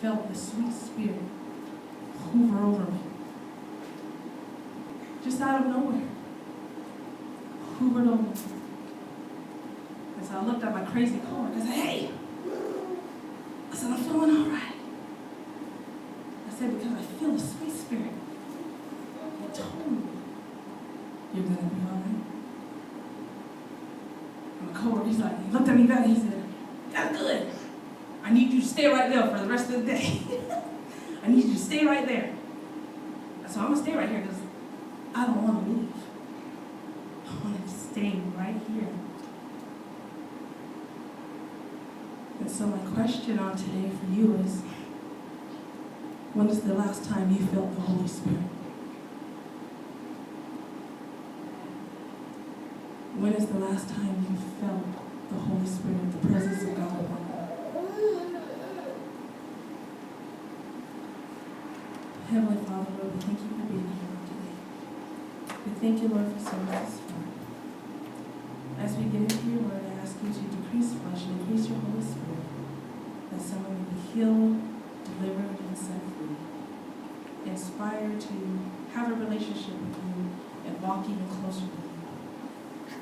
felt the sweet spirit hover over me. Just out of nowhere. Hovered over me. And so I looked at my crazy coworker and I said, hey! I said, I'm feeling all right. I said, because I feel the sweet spirit. He told me, you're going to be all right. And my coworker, he looked at me back and he said, that's good. I need you to stay right there for the rest of the day. I need you to stay right there. So I'm going to stay right here because I don't want to leave. I want to stay right here. And so my question on today for you is, when is the last time you felt the Holy Spirit? When is the last time you felt the Holy Spirit, the presence of God upon you? Heavenly Father, Lord, we thank you for being here today. We thank you, Lord, for service. As we get into your word, I ask you to decrease flesh and increase your Holy Spirit, that someone may be healed, delivered, and set free, inspired to have a relationship with you and walk even closer with you.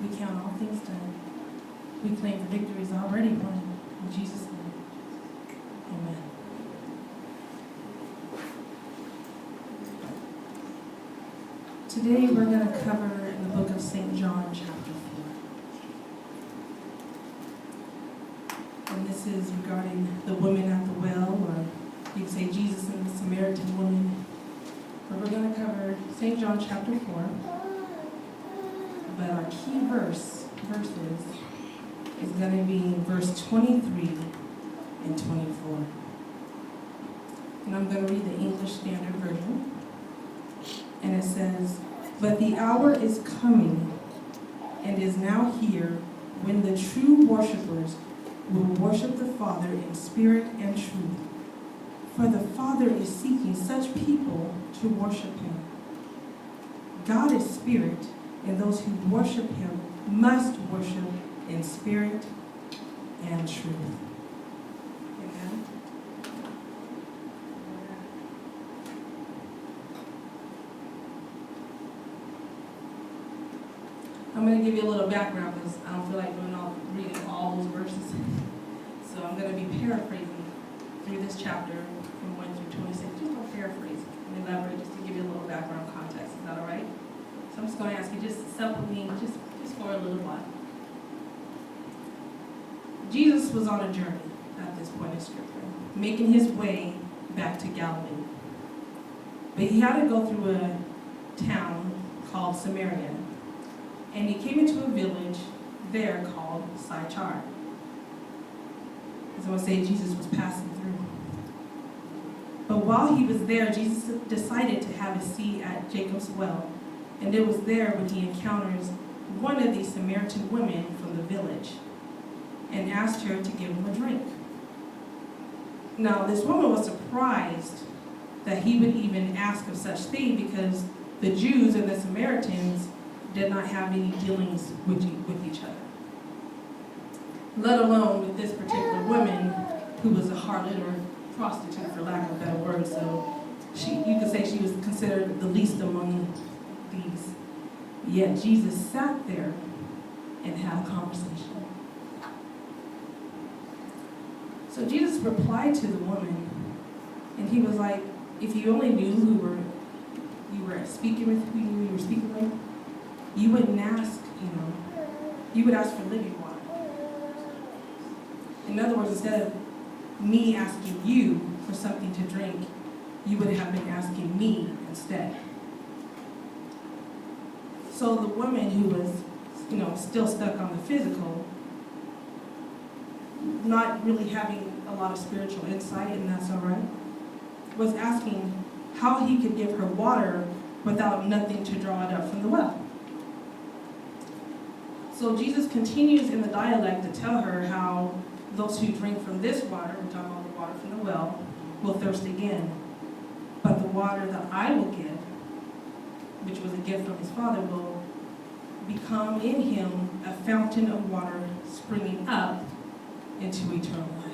We count all things done. We claim the victory is already won. In Jesus' name, amen. Today we're going to cover in the book of St. John, chapter 4. And this is regarding the woman at the well, or you could say Jesus and the Samaritan woman. But we're going to cover St. John, chapter 4. But our key verses is going to be in verse 23 and 24. And I'm going to read the English Standard Version. And it says, but the hour is coming and is now here when the true worshipers will worship the Father in spirit and truth. For the Father is seeking such people to worship him. God is spirit, and those who worship him must worship in spirit and truth. Amen. I'm going to give you a little background because I don't feel like reading all those verses. So I'm going to be paraphrasing through this chapter from 1 through 26. Just a paraphrase and elaborate just to give you a little background context. Is that all right? So I'm just going to ask you just to sup with me just for a little while. Jesus was on a journey at this point in Scripture, making his way back to Galilee. But he had to go through a town called Samaria. And he came into a village there called Sychar. As I want to say, Jesus was passing through. But while he was there, Jesus decided to have a seat at Jacob's well. And it was there when he encounters one of these Samaritan women from the village and asked her to give him a drink. Now, this woman was surprised that he would even ask of such thing because the Jews and the Samaritans did not have any dealings with each other. Let alone with this particular woman who was a harlot or prostitute, for lack of a better word. So you could say she was considered the least among these. Yet Jesus sat there and had a conversation. So Jesus replied to the woman, and he was like, if you only knew who you were speaking with, you wouldn't ask, you would ask for living water. In other words, instead of me asking you for something to drink, you would have been asking me instead. So the woman who was, still stuck on the physical, not really having a lot of spiritual insight, and that's all right, was asking how he could give her water without nothing to draw it up from the well. So Jesus continues in the dialect to tell her how those who drink from this water, we're talking about the water from the well, will thirst again. But the water that I will give, which was a gift from his Father, will become in him a fountain of water springing up into eternal life.